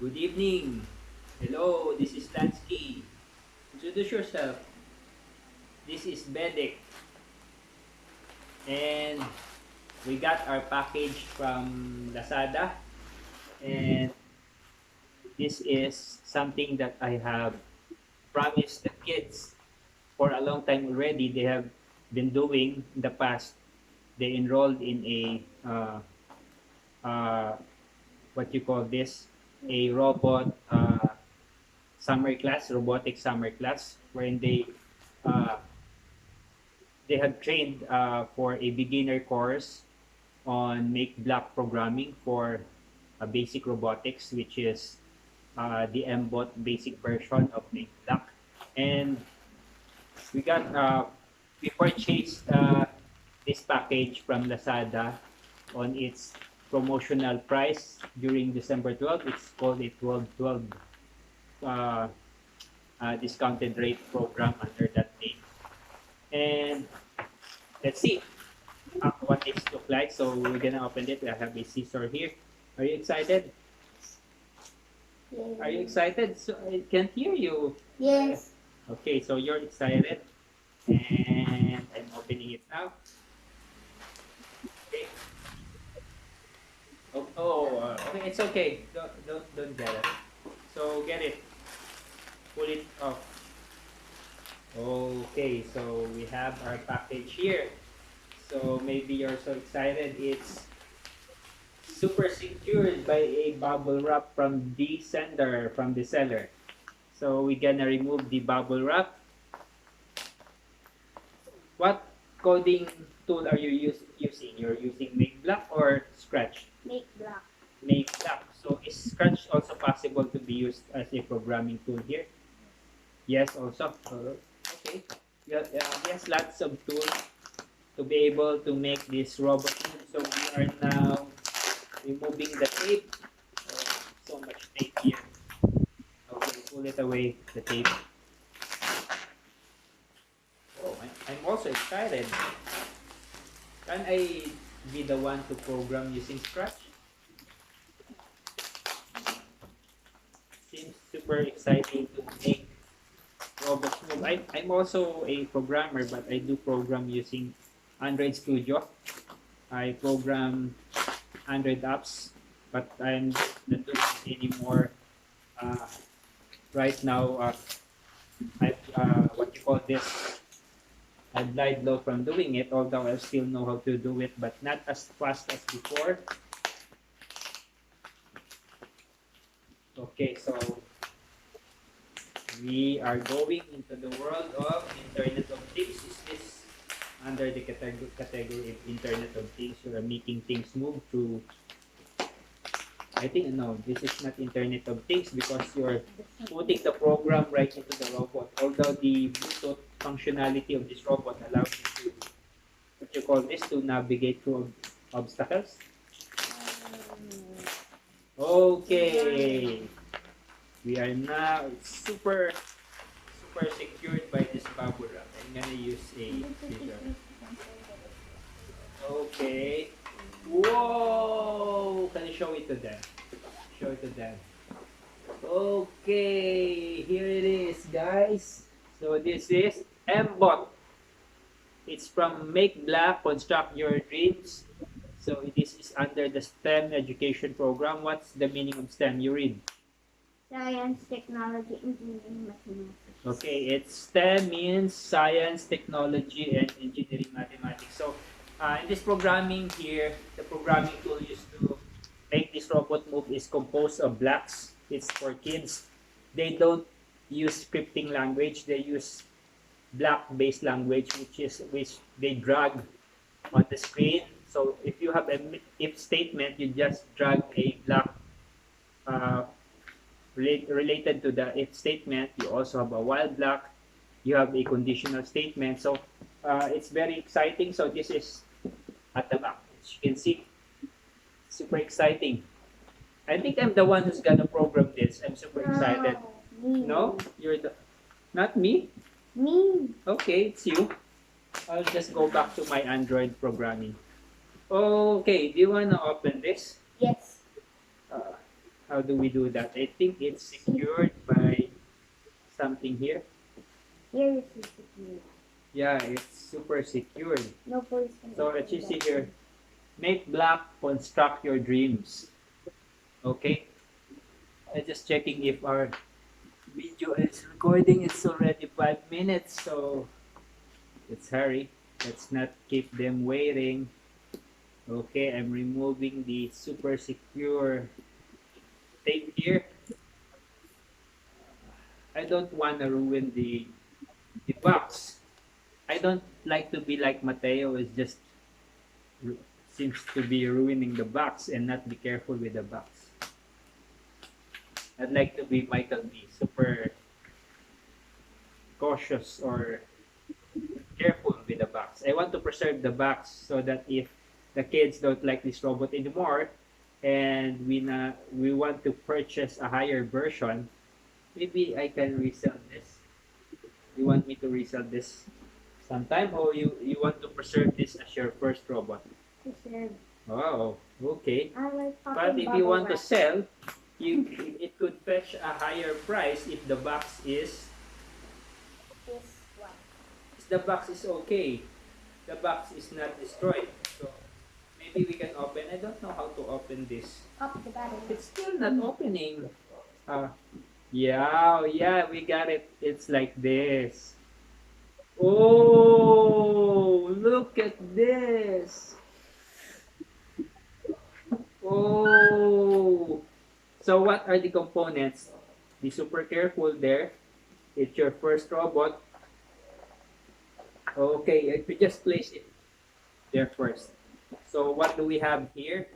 Good evening. Hello, this is Lansky. Introduce yourself. This is Bedek. And we got our package from Lazada. And this is something that I have promised the kids for a long time already. They have been doing in the past. They enrolled in a, uh, what you call this, a robot summer class, robotic summer class, wherein uh, they have trained for a beginner course on MakeBlock programming for basic robotics, which is the Mbot basic version of MakeBlock. And we got we purchased this package from Lazada on its promotional price during December 12th. It's called a 12/12 uh, discounted rate program under that name. And let's see what it looks like. So we're gonna open it. I have a scissor here. Are you excited? Yes. Are you excited? So I can't hear you. Yes. Okay, so you're excited, and I'm opening it now. Okay. Okay. It's okay. Don't get it. So get it. Pull it off. Okay, so we have our package here. So maybe you're so excited. It's super secured by a bubble wrap from the sender, from the seller. So we're gonna remove the bubble wrap. What coding tool are you using? You're using MakeBlock or Scratch? MakeBlock. MakeBlock. So is Scratch also possible to be used as a programming tool here? Yes, also. Okay. Yeah, yes, lots of tools to be able to make this robot move. So we are now removing the tape. Oh, so much tape here. Okay, pull it away, the tape. Oh, I'm also excited. Can I be the one to program using Scratch? Seems super exciting to make robots move. I'm also a programmer, but I do program using Android Studio. I program Android apps, but I'm not doing it anymore. Uh, right now, what you call this? I've lied low from doing it, although I still know how to do it, but not as fast as before. Okay, so we are going into the world of Internet of Things. Is this under the category of Internet of Things? You are making things move through. I think no, this is not Internet of Things because you're putting the program right into the robot. Although the Bluetooth functionality of this robot allows you to, what you call this, to navigate through obstacles. Okay, we are now super secured by this bubble wrap. I'm gonna use a scissor. Okay. Whoa! Can you show it to them? Show it to them. Okay, here it is, guys. So this is Mbot. It's from Make Black, Construct Your Dreams. So this is under the STEM education program. What's the meaning of STEM? You read. Science, technology, engineering, mathematics. Okay, it's STEM means science, technology, and engineering mathematics. So in this programming here, the programming tool used to make this robot move is composed of blocks. It's for kids. They don't use scripting language. They use block-based language, which they drag on the screen. So if you have an if statement, you just drag a block uh, related to the if statement. You also have a while block. You have a conditional statement. So it's very exciting. So this is at the back. As you can see, super exciting. I think I'm the one who's gonna program this. I'm super excited. Me. No, you're the not me. Me. Okay, it's you. I'll just go back to my Android programming. Okay, do you wanna open this? Yes. Uh, How do we do that? I think it's secured by something here. Here is the secure. Yeah, it's super secured. No police can So as you see here, MakeBlock, construct your dreams. Okay. I'm just checking if our video is recording. It's already 5 minutes, so let's hurry. Let's not keep them waiting. Okay, I'm removing the super secure tape here. I don't want to ruin the box. I don't like to be like Mateo. Is just seems to be ruining the box and not be careful with the box. I'd like to be Michael B. Super cautious or careful with the box. I want to preserve the box so that if the kids don't like this robot anymore and we want to purchase a higher version, maybe I can resell this. You want me to resell this sometime, or you want to preserve this as your first robot? preserve. Oh, okay. I like But popping if you bubble want to wrap. sell, it could fetch a higher price if the box is This one. okay. The box is not destroyed. So maybe we can open. I don't know how to open this. Up the battery. It's still not opening. Yeah, yeah, we got it. It's like this. Oh, look at this. Oh. So what are the components? Be super careful there. It's your first robot. Okay, we just place it there first. So what do we have here?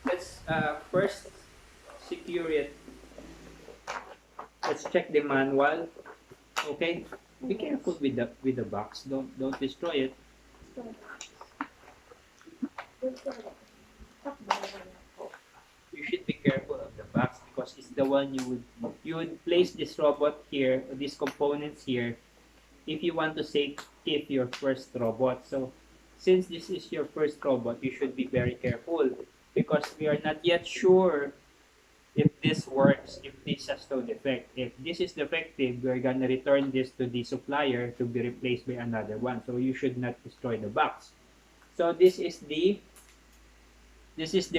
Let's first secure it. Let's check the manual. Okay, be careful with the box. Don't destroy it. You should be careful of the box because it's the one you would place this robot here, these components here, if you want to say keep your first robot. So since this is your first robot, you should be very careful because we are not yet sure if this works, if this has no defect. If this is defective, we're gonna return this to the supplier to be replaced by another one. So you should not destroy the box. So this is the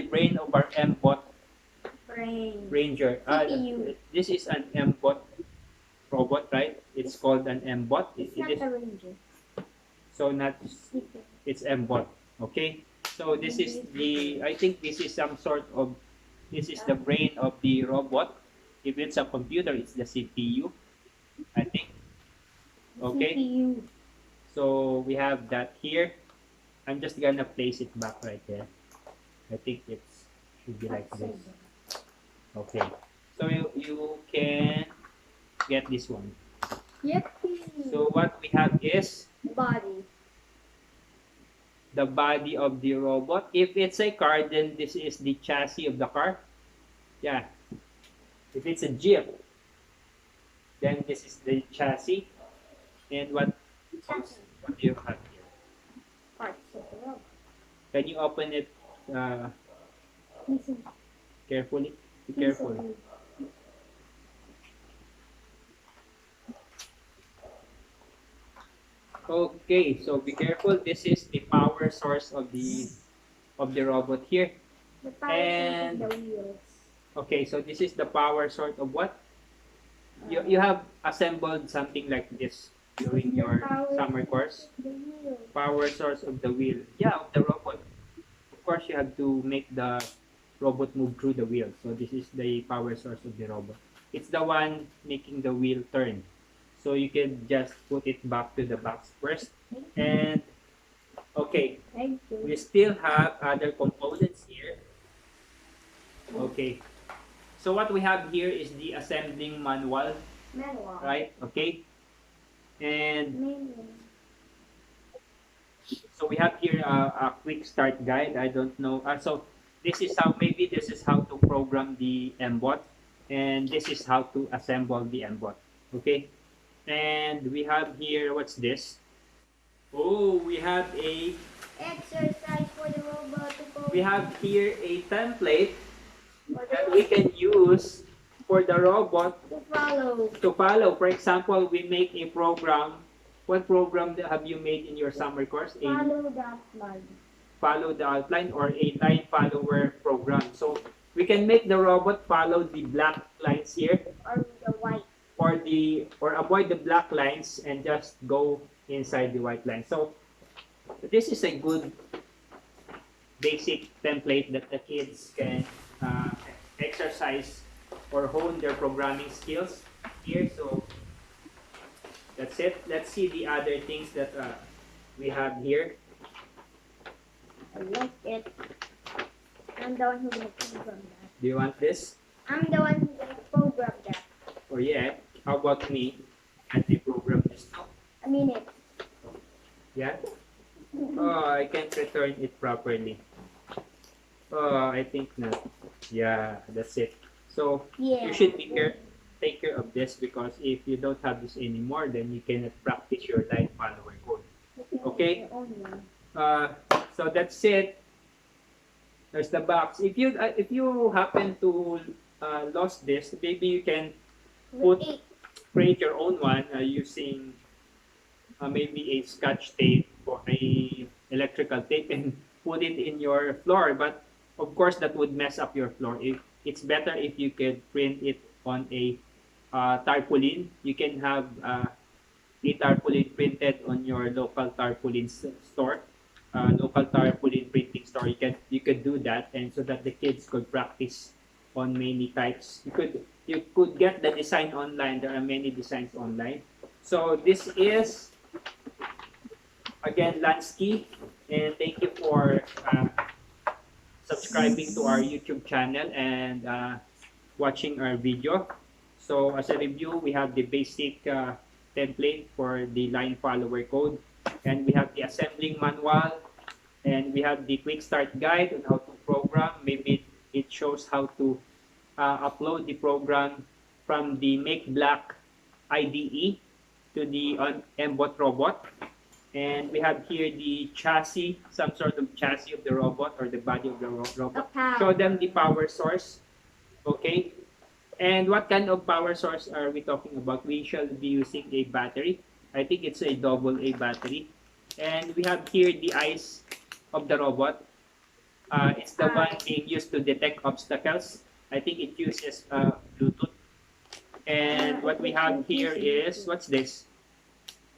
brain of our Mbot Brain. Ranger. CPU. This is an Mbot robot, right? It's called an Mbot. It's It not is a ranger. so not Secret. it's Mbot. Okay. So this is I think this is some sort of this is the brain of the robot. If it's a computer, it's the CPU, I think. Okay. CPU. So we have that here. I'm just gonna place it back right there. I think it should be like this. Okay. So you can get this one. Yippee. So what we have is Body. the body of the robot. If it's a car, then this is the chassis of the car. Yeah. If it's a Jeep, then this is the chassis. And what do you have here? Parts of the robot. Can you open it Listen. carefully? Be Piece of careful. wood. Okay, so be careful. This is the power source of the robot here. The power And- source of the wheels. Okay, so this is the power source of what? You have assembled something like this during your summer course. The wheels. Power source of the wheel. Yeah, of the robot. Of course, you have to make the robot move through the wheel. So this is the power source of the robot. It's the one making the wheel turn. So you can just put it back to the box first. And okay, Thank you. we still have other components here. Okay. So what we have here is the assembling manual, Manual. right? Okay. And Manual. so we have here a quick start guide. I don't know. So this is how to program the Mbot, and this is how to assemble the Mbot. Okay. And we have here, what's this? Oh, we have Exercise for the robot to go here a template for that we can use for the robot To follow. to follow. For example, we make a program. What program have you made in your summer course? Follow that line. Follow the outline or a line follower program. So we can make the robot follow the black lines here Or the white. or avoid the black lines and just go inside the white line. So this is a good basic template that the kids can exercise or hone their programming skills here. So that's it. Let's see the other things that we have here. I like it. I'm the one who's gonna program that. Do you want this? I'm the one who's gonna program that. Or yeah, how about me? Can they program this now? I mean it. Yeah? Oh, I can't return it properly. Oh, I think not. Yeah, that's it. So Yeah. you should take care of this because if you don't have this anymore, then you cannot practice your line follower code. Okay. Your own one. So that's it. There's the box. If you happen to lost this, maybe you can With Put- 8. create your own one using maybe a scotch tape or a electrical tape and put it in your floor. But of course, that would mess up your floor. It's better if you could print it on a tarpaulin. You can have a tarpaulin printed on your local tarpaulin store, local tarpaulin printing store. You could do that, and so that the kids could practice on many types. You could get the design online. There are many designs online. So this is again Lansky, and thank you for subscribing to our YouTube channel and watching our video. So as a review, we have the basic template for the line follower code, and we have the assembling manual, and we have the quick start guide on how to program. Maybe it shows how to upload the program from the MakeBlock IDE to the Mbot robot. And we have here the chassis, some sort of chassis of the robot or the body of the robot. power. Show them the power source. Okay. And what kind of power source are we talking about? We shall be using a battery. I think it's a AA battery. And we have here the eyes of the robot. It's the one being used to detect obstacles. I think it uses Bluetooth. And what we have here is, what's this?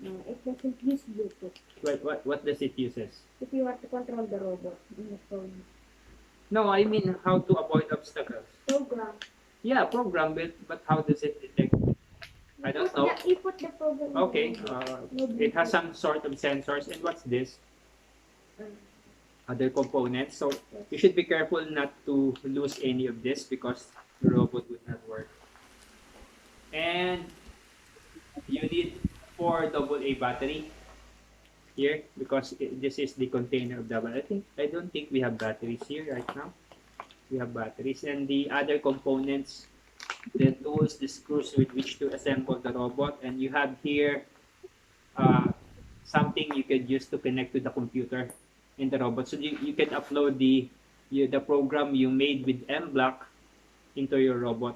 No, it doesn't use Bluetooth. What does it uses? If you want to control the robot in the phone. No, I mean how to avoid obstacles. Program. Yeah, program it, but how does it detect? I don't know. You put the program. Okay, it has some sort of sensors. And what's this? Other components. So you should be careful not to lose any of this because the robot would not work. And you need 4 AA battery here because this is the container of the battery. I don't think we have batteries here right now. We have batteries and the other components, the tools, the screws with which to assemble the robot, and you have here something you could use to connect to the computer in the robot. So you can upload the program you made with MBlock into your robot.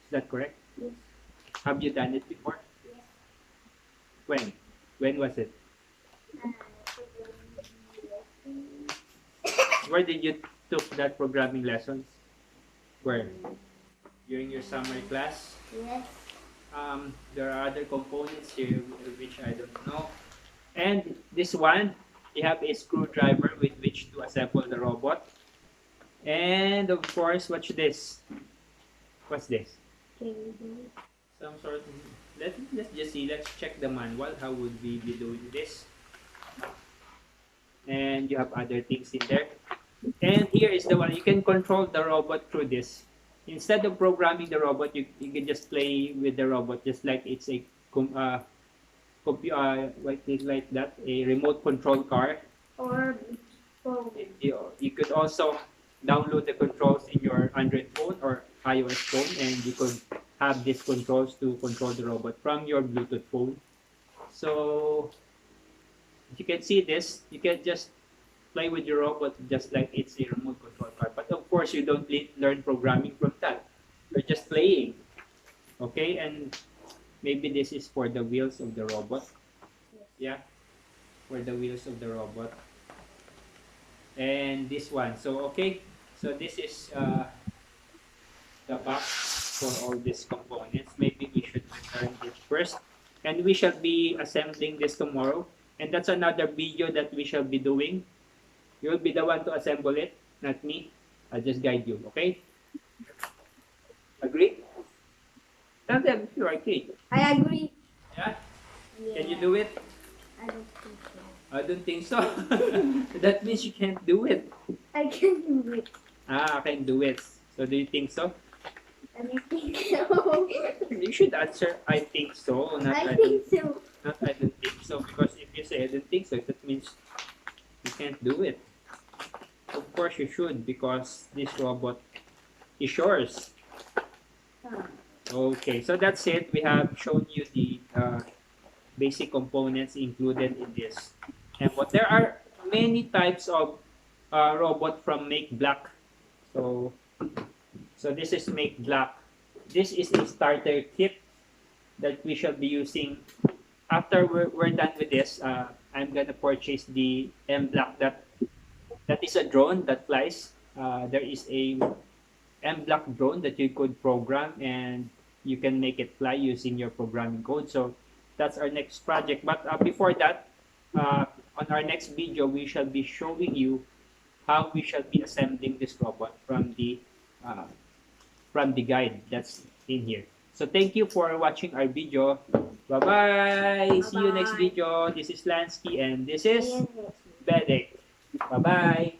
Is that correct? Yes. Have you done it before? Yes. When? When was it? Where did you took that programming lessons? Where? During your summer class? Yes. There are other components here which I don't know. And this one, you have a screwdriver with which to assemble the robot. And of course, what's this? What's this? Cable. Some sort of, let's just see, let's check the manual. How would we be doing this? And you have other things in there. And here is the one, you can control the robot through this. Instead of programming the robot, you can just play with the robot just like it's a like that, a remote control car. Or phone. You could also download the controls in your Android phone or iOS phone, and you could have these controls to control the robot from your Bluetooth phone. So if you can see this, you can just play with your robot just like it's a remote control car. But of course, you don't learn programming from that. We're just playing. Okay, and maybe this is for the wheels of the robot. Yeah, for the wheels of the robot. And this one. So, okay. So, this is the box for all these components. Maybe we should return this first. And we shall be assembling this tomorrow. And that's another video that we shall be doing. You'll be the one to assemble it, not me. I'll just guide you, okay? Agree? Tell them if you agree. I agree. Yeah? Yeah. Can you do it? I don't think so. I don't think so. That means you can't do it. I can do it. Ah, I can do it. So do you think so? I don't think so. You should answer I think so, not I think so. not I don't think so. Because if you say I don't think so, that means you can't do it. Of course you should, because this robot is yours. Okay, so that's it. We have shown you the basic components included in this. And what there are many types of robot from MakeBlock. So this is MakeBlock. This is a starter kit that we shall be using. After we're done with this, I'm gonna purchase the Mblock that is a drone that flies. There is a Mblock drone that you could program, and you can make it fly using your programming code. So that's our next project. But before that, on our next video, we shall be showing you how we shall be assembling this robot from the guide that's in here. So thank you for watching our video. Bye-bye. See you next Bye-bye. video. This is Lansky and this is Bedek. Bye-bye.